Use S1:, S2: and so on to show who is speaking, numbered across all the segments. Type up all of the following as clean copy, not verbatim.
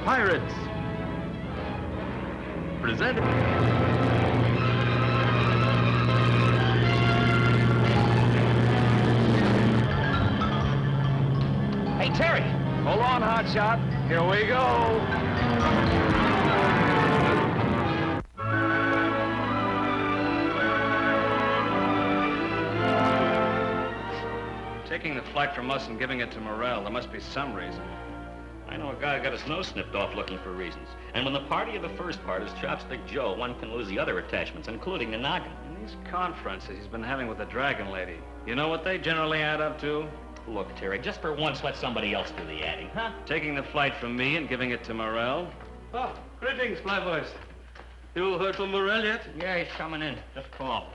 S1: Pirates. Presented.
S2: Hey, Terry. Hold on, Hotshot. Here we go.
S3: Taking the flight from us and giving it to Morrell, there must be some reason.
S4: I know a guy who got his nose snipped off looking for reasons. And when the party of the first part is Chopstick Joe, one can lose the other attachments, including the noggin.
S3: And these conferences he's been having with the Dragon Lady, you know what they generally add up to?
S4: Look, Terry, just for once, let somebody else do the adding, huh?
S3: Taking the flight from me and giving it to Morrell.
S5: Oh, greetings, Flyboys. You heard from Morrell yet?
S4: Yeah, he's coming in. Just call.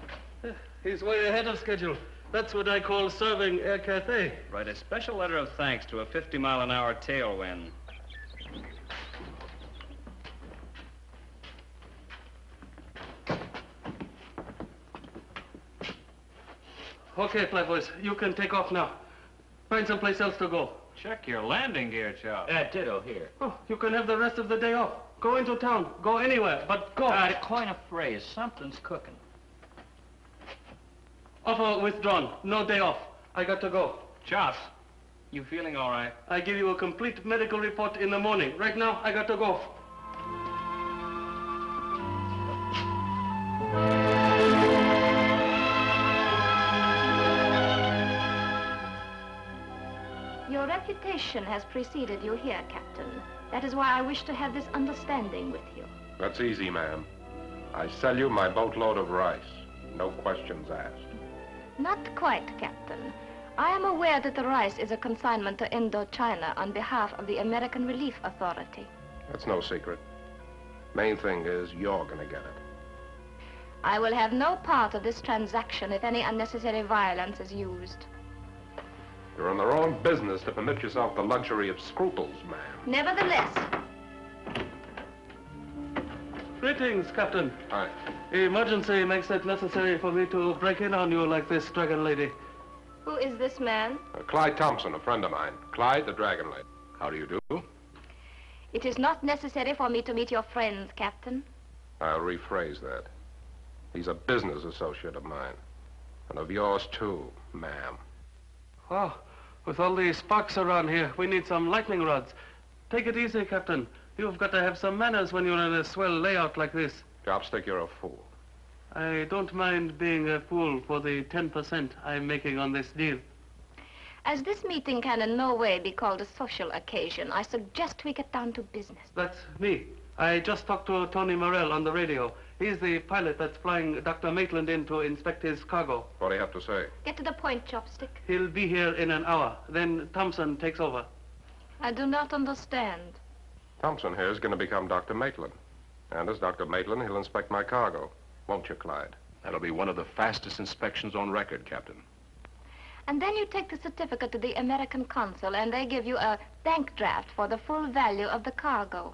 S5: He's way ahead of schedule. That's what I call serving Air Cathay.
S3: Write a special letter of thanks to a 50-mile-an-hour tailwind.
S5: Okay, Flyboys, you can take off now. Find someplace else to go.
S3: Check your landing gear, Chop.
S4: Ditto here.
S5: Oh, you can have the rest of the day off. Go into town. Go anywhere, but go.
S4: To coin a phrase, something's cooking.
S5: Offer withdrawn. No day off. I got to go.
S3: Chops, you feeling all right?
S5: I give you a complete medical report in the morning. Right now, I got to go.
S6: Your reputation has preceded you here, Captain. That is why I wish to have this understanding with you.
S7: That's easy, ma'am. I sell you my boatload of rice. No questions asked.
S6: Not quite, Captain. I am aware that the rice is a consignment to Indochina on behalf of the American Relief Authority.
S7: That's no secret. Main thing is you're gonna get it.
S6: I will have no part of this transaction if any unnecessary violence is used.
S7: You're in the wrong business to permit yourself the luxury of scruples, ma'am.
S6: Nevertheless.
S5: Greetings, Captain.
S7: Hi.
S5: Emergency makes it necessary for me to break in on you like this, Dragon Lady.
S6: Who is this man?
S7: Clyde Thompson, a friend of mine. Clyde, the Dragon Lady. How do you do?
S6: It is not necessary for me to meet your friends, Captain.
S7: I'll rephrase that. He's a business associate of mine. And of yours, too, ma'am.
S5: Oh, with all these sparks around here, we need some lightning rods. Take it easy, Captain. You've got to have some manners when you're in a swell layout like this.
S7: Chopstick, you're a fool.
S5: I don't mind being a fool for the 10% I'm making on this deal.
S6: As this meeting can in no way be called a social occasion, I suggest we get down to business.
S5: That's me. I just talked to Tony Morrell on the radio. He's the pilot that's flying Dr. Maitland in to inspect his cargo.
S7: What do you have to say?
S6: Get to the point, Chopstick.
S5: He'll be here in an hour. Then Thompson takes over.
S6: I do not understand.
S7: Thompson here is going to become Dr. Maitland. And as Dr. Maitland, he'll inspect my cargo. Won't you, Clyde?
S8: That'll be one of the fastest inspections on record, Captain.
S6: And then you take the certificate to the American consul, and they give you a bank draft for the full value of the cargo.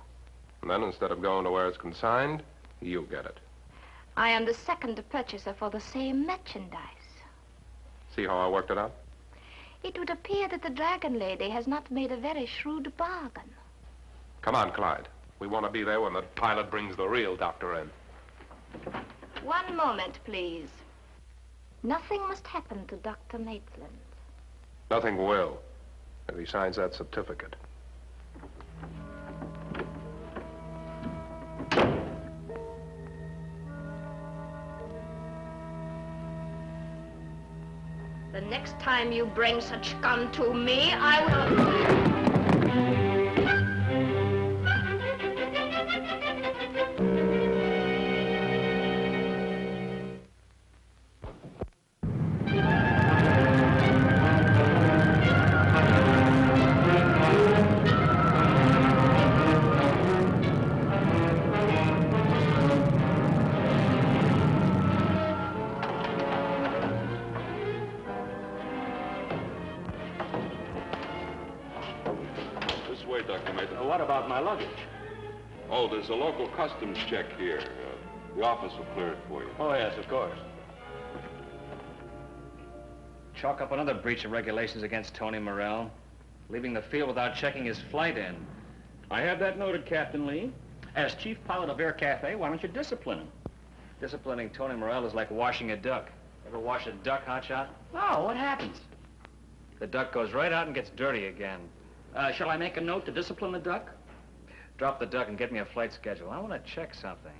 S7: And then instead of going to where it's consigned, you get it.
S6: I am the second purchaser for the same merchandise.
S7: See how I worked it out?
S6: It would appear that the Dragon Lady has not made a very shrewd bargain.
S7: Come on, Clyde. We want to be there when the pilot brings the real doctor in.
S6: One moment, please. Nothing must happen to Dr. Maitland.
S7: Nothing will, if he signs that certificate.
S6: The next time you bring such gun to me, I will...
S8: What about my luggage? Oh, there's a local customs check here. The office will clear it for you.
S3: Oh, yes, of course. Chalk up another breach of regulations against Tony Morrell, leaving the field without checking his flight in.
S4: I have that noted, Captain Lee. As chief pilot of Air Cafe, why don't you discipline him?
S3: Disciplining Tony Morell is like washing a duck. Ever wash a duck, Hotshot?
S4: Oh, what happens?
S3: The duck goes right out and gets dirty again.
S4: Shall I make a note to discipline the duck?
S3: Drop the duck and get me a flight schedule. I want to check something.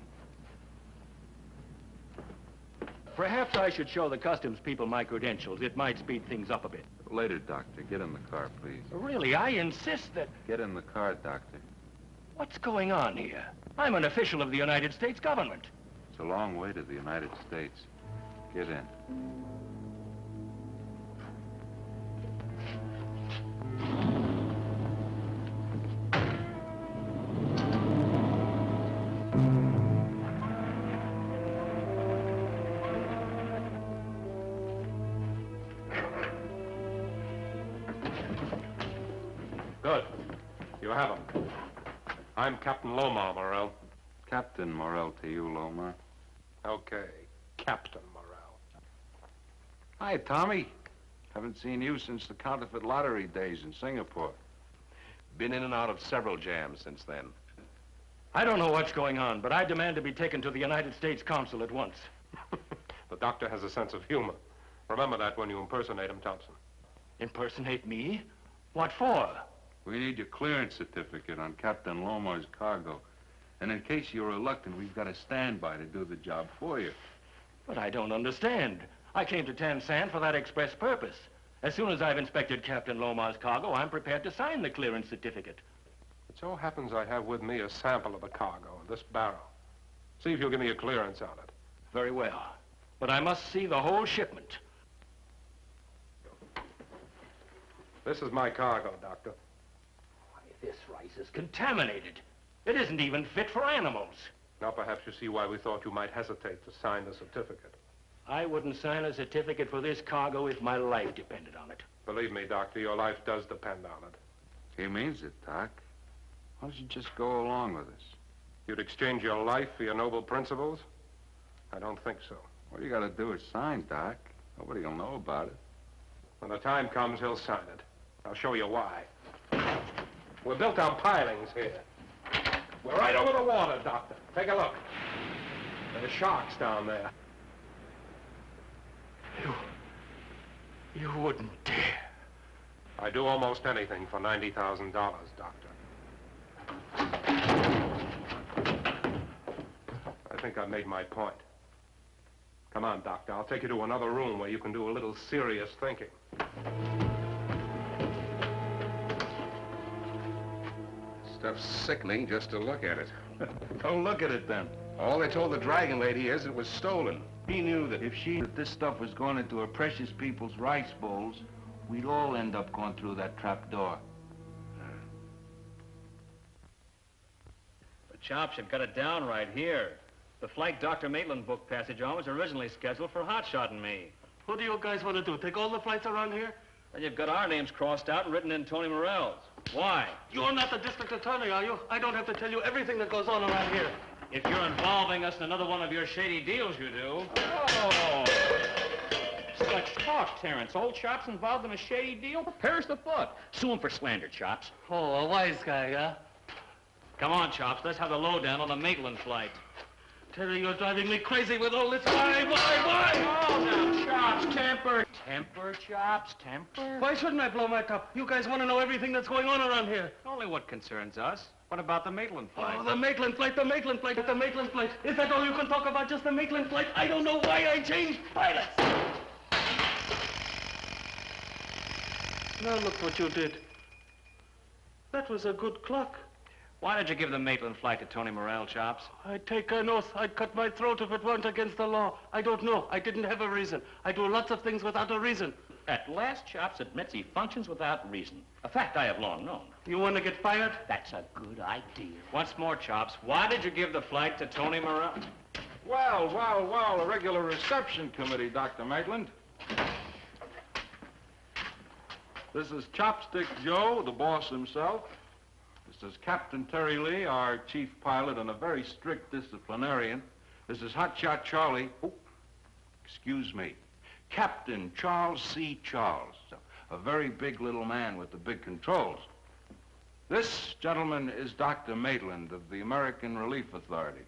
S1: Perhaps I should show the customs people my credentials. It might speed things up a bit.
S8: Later, Doctor. Get in the car, please.
S1: Really, I insist that...
S8: Get in the car, Doctor.
S1: What's going on here? I'm an official of the United States government.
S8: It's a long way to the United States. Get in.
S7: Good. You have him. I'm Captain Lomar, Morell.
S8: Captain Morell to you, Lomar.
S7: Okay, Captain Morell.
S9: Hi, Tommy. Haven't seen you since the counterfeit lottery days in Singapore.
S2: Been in and out of several jams since then.
S1: I don't know what's going on, but I demand to be taken to the United States consul at once.
S7: The doctor has a sense of humor. Remember that when you impersonate him, Thompson.
S1: Impersonate me? What for?
S8: We need your clearance certificate on Captain Lomar's cargo. And in case you're reluctant, we've got a standby to do the job for you.
S1: But I don't understand. I came to Tan San for that express purpose. As soon as I've inspected Captain Lomar's cargo, I'm prepared to sign the clearance certificate.
S7: It so happens I have with me a sample of the cargo in this barrel. See if you'll give me a clearance on it.
S1: Very well. But I must see the whole shipment.
S7: This is my cargo, Doctor.
S1: Why, this rice is contaminated. It isn't even fit for animals.
S7: Now perhaps you see why we thought you might hesitate to sign the certificate.
S1: I wouldn't sign a certificate for this cargo if my life depended on it.
S7: Believe me, Doctor, your life does depend on it.
S8: He means it, Doc. Why don't you just go along with us?
S7: You'd exchange your life for your noble principles? I don't think so.
S8: All you gotta do is sign, Doc. Nobody will know about it.
S7: When the time comes, he'll sign it. I'll show you why. We're built on pilings here. We're right over the water, Doctor. Take a look. There's sharks down there.
S1: You wouldn't dare.
S7: I do almost anything for $90,000, Doctor. I think I made my point. Come on, Doctor. I'll take you to another room where you can do a little serious thinking.
S9: Stuff's sickening just to look at it.
S8: Don't look at it, then.
S9: All they told the dragon lady is it was stolen.
S8: He knew that if this stuff was going into her precious people's rice bowls, we'd all end up going through that trap door.
S3: But Chops, you've got it down right here. The flight Dr. Maitland booked passage on was originally scheduled for Hotshot and me.
S5: What do you guys want to do? Take all the flights around here?
S3: And you've got our names crossed out and written in Tony Morell's. Why?
S5: You're not the district attorney, are you? I don't have to tell you everything that goes on around here.
S3: If you're involving us in another one of your shady deals, you do.
S4: Oh! Such talk, Terrence. Old Chops involved in a shady deal? Prepares the foot. Sue him for slander, Chops.
S5: Oh, a wise guy, huh?
S3: Come on, Chops. Let's have the lowdown on the Maitland flight.
S5: Terry, you're driving me crazy with all this. Why?
S4: Oh, now, Chops, temper. Temper, Chops, temper.
S5: Why shouldn't I blow my top? You guys want to know everything that's going on around here.
S3: Only what concerns us. What about the Maitland flight?
S5: Oh, the Maitland flight, the Maitland flight, the Maitland flight. Is that all you can talk about, just the Maitland flight? I don't know why I changed pilots. Now look what you did. That was a good clock.
S3: Why did you give the Maitland flight to Tony Morell, Chops?
S5: I'd take an oath. I'd cut my throat if it weren't against the law. I don't know. I didn't have a reason. I do lots of things without a reason.
S4: At last, Chops admits he functions without reason. A fact I have long known.
S5: You want to get fired?
S4: That's a good idea.
S3: Once more, Chops. Why did you give the flight to Tony Morell?
S9: Well, a regular reception committee, Dr. Maitland. This is Chopstick Joe, the boss himself. This is Captain Terry Lee, our chief pilot and a very strict disciplinarian. This is Hotshot Charlie. Oh, excuse me. Captain Charles C. Charles, a very big little man with the big controls. This gentleman is Dr. Maitland of the American Relief Authority.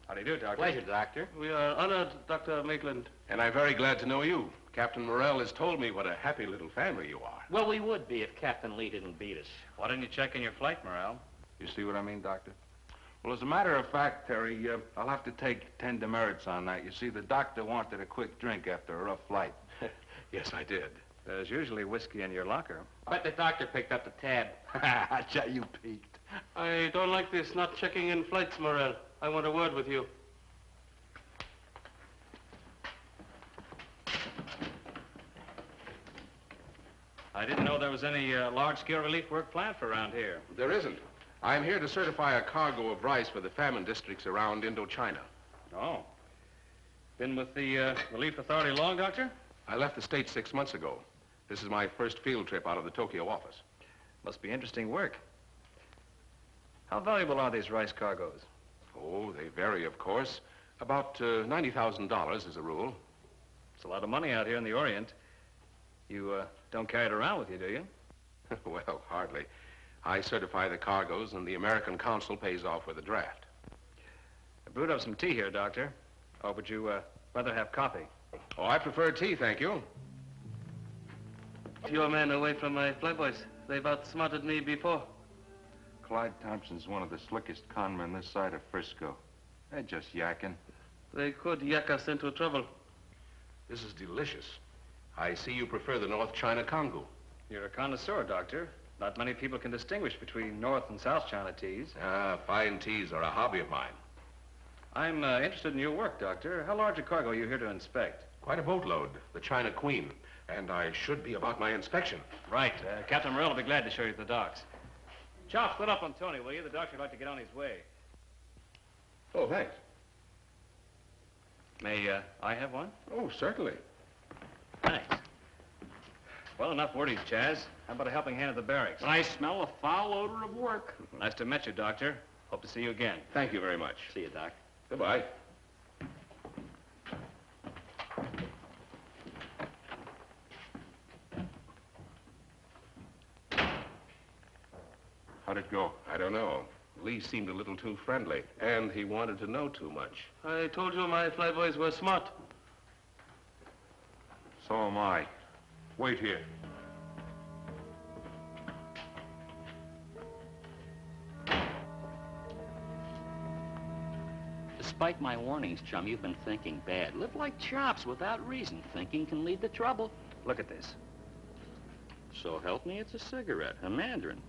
S3: How do you do, Doctor?
S4: Pleasure, Doctor.
S5: We are honored, Dr. Maitland.
S7: And I'm very glad to know you. Captain Morrell has told me what a happy little family you are.
S4: Well, we would be if Captain Lee didn't beat us.
S3: Why didn't you check in your flight, Morrell?
S9: You see what I mean, Doctor? Well, as a matter of fact, Terry, I'll have to take 10 demerits on that. You see, the doctor wanted a quick drink after a rough flight.
S7: Yes, I did.
S3: There's usually whiskey in your locker.
S4: I bet the doctor picked up the tab.
S7: You peeked.
S5: I don't like this not checking in flights, Morrell. I want a word with you.
S3: I didn't know there was any large-scale relief work planned for around here.
S7: There isn't. I'm here to certify a cargo of rice for the famine districts around Indochina.
S3: Oh. Been with the Relief Authority long, Doctor?
S7: I left the state 6 months ago. This is my first field trip out of the Tokyo office.
S3: Must be interesting work. How valuable are these rice cargoes?
S7: Oh, they vary, of course. About $90,000 as a rule.
S3: It's a lot of money out here in the Orient. You don't carry it around with you, do you?
S7: Well, hardly. I certify the cargoes, and the American consul pays off with a draft.
S3: I brewed up some tea here, Doctor. Or would you rather have coffee?
S7: Oh, I prefer tea, thank you.
S5: Your men away from my flyboys. They've outsmarted me before.
S9: Clyde Thompson's one of the slickest con men this side of Frisco. They're just yakking.
S5: They could yak us into trouble.
S7: This is delicious. I see you prefer the North China Congo.
S3: You're a connoisseur, Doctor. Not many people can distinguish between North and South China teas.
S7: Ah, fine teas are a hobby of mine.
S3: I'm interested in your work, Doctor. How large a cargo are you here to inspect?
S7: Quite a boatload, the China Queen. And I should be about my inspection.
S3: Right. Captain Morrell will be glad to show you the docks. Chop, split up on Tony, will you? The doctor would like to get on his way.
S7: Oh, thanks.
S3: May I have one?
S7: Oh, certainly.
S3: Thanks. Well, enough wordies, Chaz. How about a helping hand at the barracks?
S4: I smell a foul odor of work.
S3: Nice to meet you, Doctor. Hope to see you again.
S7: Thank you very much.
S4: See you, Doc.
S7: Goodbye.
S9: How'd it go?
S7: I don't know. Lee seemed a little too friendly, and he wanted to know too much.
S5: I told you my flyboys were smart.
S9: So am I. Wait here.
S4: Despite my warnings, chum, you've been thinking bad. Live like chops without reason. Thinking can lead to trouble.
S3: Look at this.
S4: So help me, it's a cigarette, a mandarin.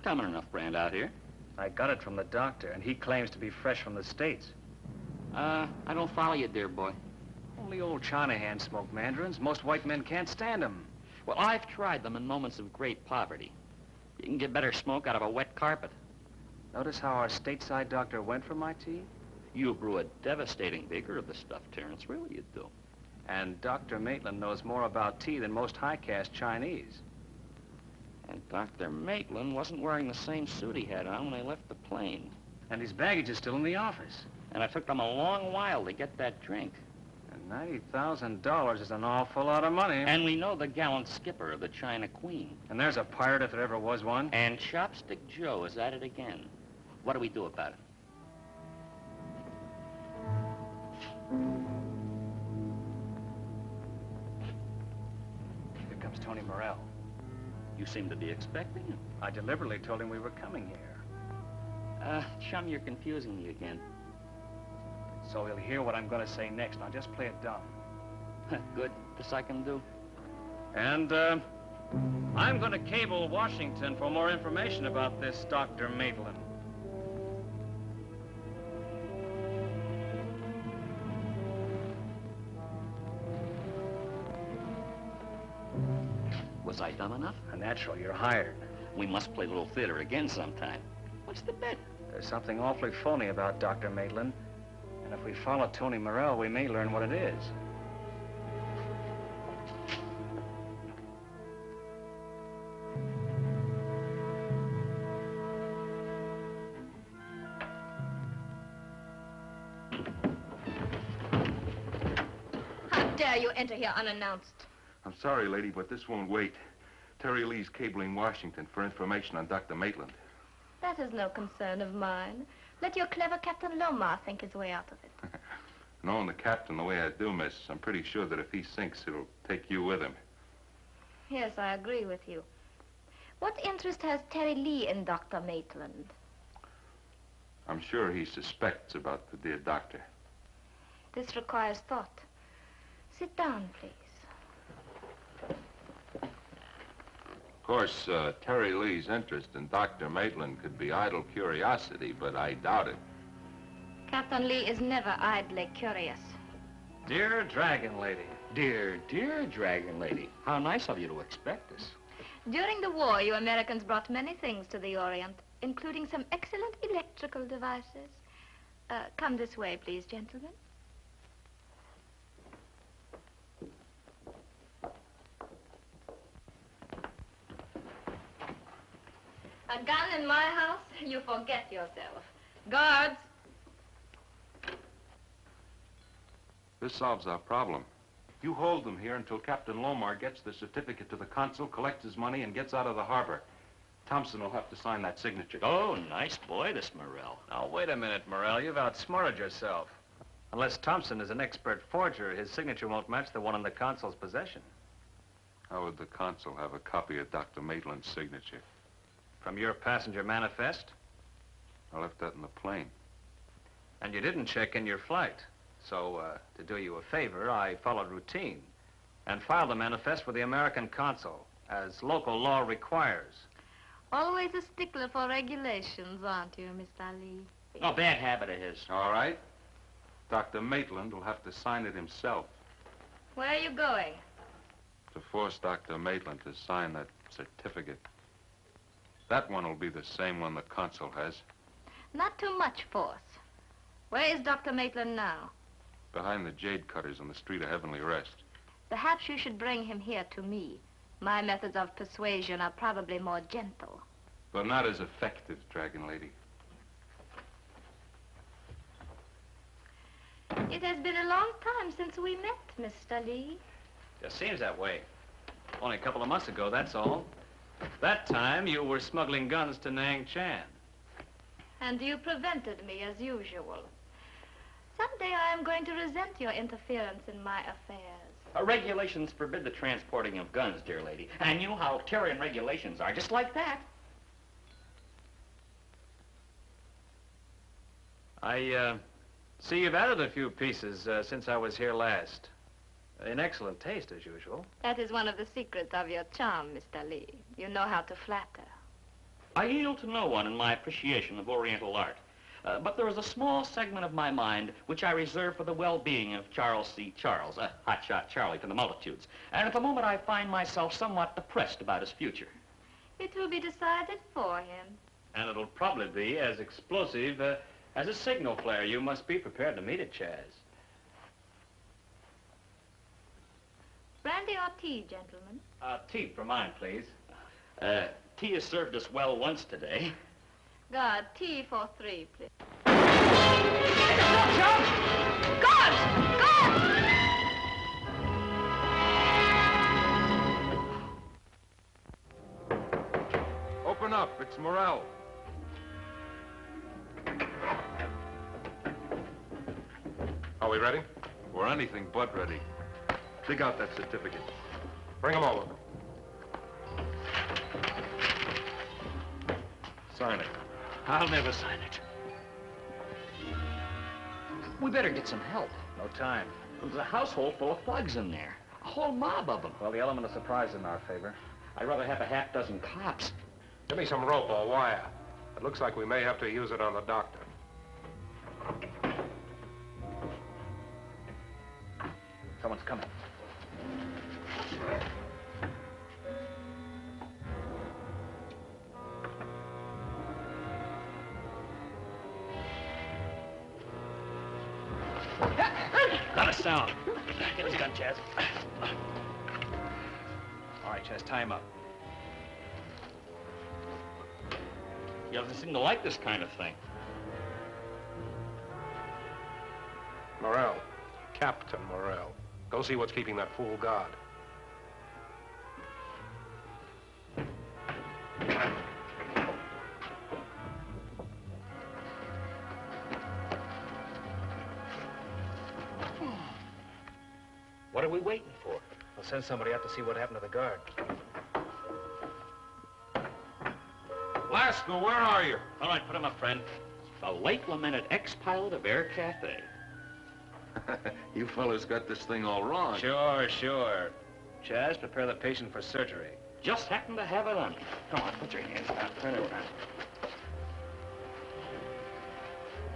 S4: Common enough brand out here.
S3: I got it from the doctor, and he claims to be fresh from the States.
S4: I don't follow you, dear boy.
S3: Only old China hands smoke mandarins. Most white men can't stand them.
S4: Well, I've tried them in moments of great poverty. You can get better smoke out of a wet carpet.
S3: Notice how our stateside doctor went for my tea?
S4: You brew a devastating beaker of the stuff, Terrence. Really, you do.
S3: And Dr. Maitland knows more about tea than most high-caste Chinese.
S4: And Dr. Maitland wasn't wearing the same suit he had on when I left the plane.
S3: And his baggage is still in the office.
S4: And it took them a long while to get that drink.
S3: And $90,000 is an awful lot of money.
S4: And we know the gallant skipper of the China Queen.
S3: And there's a pirate if there ever was one.
S4: And Chopstick Joe is at it again. What do we do about it?
S3: Here comes Tony Morrell.
S4: You seem to be expecting him.
S3: I deliberately told him we were coming here.
S4: Chum, you're confusing me again.
S3: So he'll hear what I'm going to say next. Now just play it dumb.
S4: Good. This I can do.
S3: And, I'm going to cable Washington for more information about this Dr. Maitland.
S4: Was I dumb enough?
S3: Natural, you're hired.
S4: We must play a little theater again sometime. What's the bet?
S3: There's something awfully phony about Dr. Maitland. And if we follow Tony Morrell, we may learn what it is.
S6: How dare you enter here unannounced?
S9: I'm sorry, lady, but this won't wait.
S8: Terry Lee's cabling Washington for information on Dr. Maitland.
S6: That is no concern of mine. Let your clever Captain Lomar think his way out of it.
S8: Knowing the captain the way I do, miss, I'm pretty sure that if he sinks, it'll take you with him.
S6: Yes, I agree with you. What interest has Terry Lee in Dr. Maitland?
S8: I'm sure he suspects about the dear doctor.
S6: This requires thought. Sit down, please.
S8: Of course, Terry Lee's interest in Dr. Maitland could be idle curiosity, but I doubt it.
S6: Captain Lee is never idly curious.
S3: Dear Dragon Lady.
S4: Dear Dragon Lady, how nice of you to expect this.
S6: During the war, you Americans brought many things to the Orient, including some excellent electrical devices. Come this way, please, gentlemen. A gun in my house? You forget yourself. Guards!
S8: This solves our problem.
S9: You hold them here until Captain Lomar gets the certificate to the consul, collects his money, and gets out of the harbor. Thompson will have to sign that signature.
S4: Oh, nice boy, this Morrell.
S3: Now, wait a minute, Morrell. You've outsmarted yourself. Unless Thompson is an expert forger, his signature won't match the one in the consul's possession.
S8: How would the consul have a copy of Dr. Maitland's signature?
S3: From your passenger manifest?
S8: I left that in the plane.
S3: And you didn't check in your flight. So, to do you a favor, I followed routine and filed the manifest with the American consul, as local law requires.
S6: Always a stickler for regulations, aren't you, Mr. Lee?
S4: A bad habit of his.
S8: All right. Dr. Maitland will have to sign it himself
S6: Where are you going?
S8: to force Dr. Maitland to sign that certificate. That one will be the same one the consul has.
S6: Not too much force. Where is Dr. Maitland now?
S8: Behind the jade cutters on the street of Heavenly Rest.
S6: Perhaps you should bring him here to me. My methods of persuasion are probably more gentle.
S8: But not as effective, Dragon Lady.
S6: It has been a long time since we met, Mr. Lee.
S3: Just seems that way. Only a couple of months ago, that's all. That time, you were smuggling guns to Nang Chan.
S6: And you prevented me as usual. Someday I am going to resent your interference in my affairs.
S4: Regulations forbid the transporting of guns, dear lady. And you know how Terran regulations are, just like that.
S3: I see you've added a few pieces since I was here last. In excellent taste, as usual.
S6: That is one of the secrets of your charm, Mr. Lee. You know how to flatter.
S4: I yield to no one in my appreciation of Oriental art. But there is a small segment of my mind which I reserve for the well-being of Charles C. Charles, Hotshot Charlie to the multitudes. And at the moment I find myself somewhat depressed about his future.
S6: It will be decided for him.
S3: And it'll probably be as explosive as a signal flare. You must be prepared to meet it, Chaz.
S6: Brandy or tea, gentlemen?
S3: Tea for mine, please.
S4: Tea has served us well once today.
S6: Guard, tea for 3, please.
S4: Guard!
S6: Guard!
S8: Open up. It's Morrell.
S7: Are we ready?
S8: We're anything but ready. Dig out that certificate.
S7: Bring them over.
S8: Sign it.
S3: I'll never sign it.
S4: We better get some help.
S3: No time.
S4: There's a household full of thugs in there. A whole mob of them.
S3: Well, the element of surprise is in our favor.
S4: I'd rather have a half dozen cops.
S7: Give me some rope or wire. It looks like we may have to use it on the doctor.
S3: Someone's coming. Not a sound. Get his gun, Chaz. All right, Chaz, tie him up.
S4: He doesn't seem to like this kind of thing.
S7: Morrell. Captain Morrell. Go see what's keeping that fool guard.
S4: waiting for?
S2: I'll send somebody out to see what happened to the guard.
S7: Lasco, where are you?
S4: All right, put him up, friend. The late lamented ex-pilot of Air Cafe.
S8: You fellas got this thing all wrong.
S2: Sure, sure. Chaz, prepare the patient for surgery.
S4: Just happened to have it on. Come on, put your hands out. Turn it around.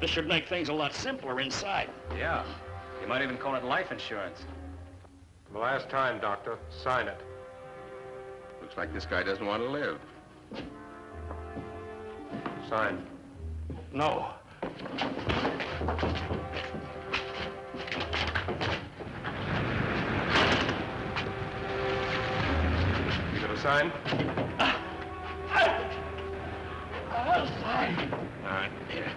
S4: This should make things a lot simpler inside.
S2: Yeah. You might even call it life insurance.
S7: The last time, Doctor. Sign it.
S8: Looks like this guy doesn't want to live.
S7: Sign.
S1: No.
S7: You gonna sign?
S1: I'll sign.
S7: All right.
S1: Here.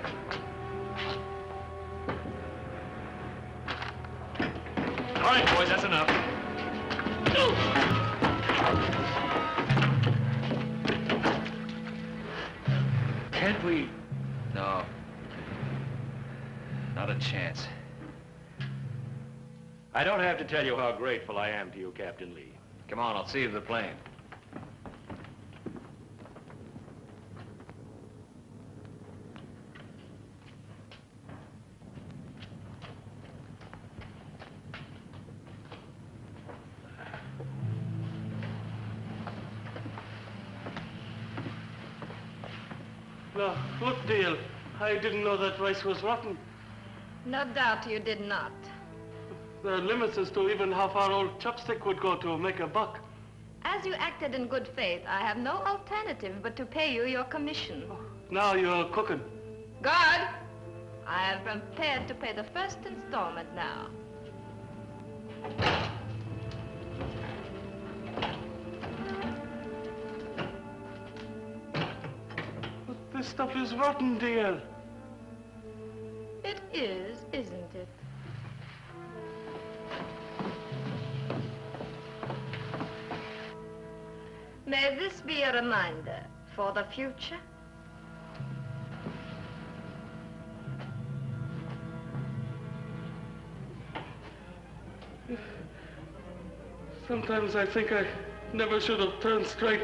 S4: All right, boys, that's enough.
S1: Can't we?
S2: No. Not a chance.
S1: I don't have to tell you how grateful I am to you, Captain Lee.
S2: Come on, I'll see you to the plane.
S5: Now, look, Dale, I didn't know that rice was rotten.
S6: No doubt you did not.
S5: There are limits as to even how far old Chopstick would go to make a buck.
S6: As you acted in good faith, I have no alternative but to pay you your commission.
S5: Now you're cooking.
S6: Guard! I am prepared to pay the first installment now.
S5: But this stuff is rotten, Dale.
S6: It is, isn't it? May this be a reminder for the future?
S5: Sometimes I think I never should have turned straight.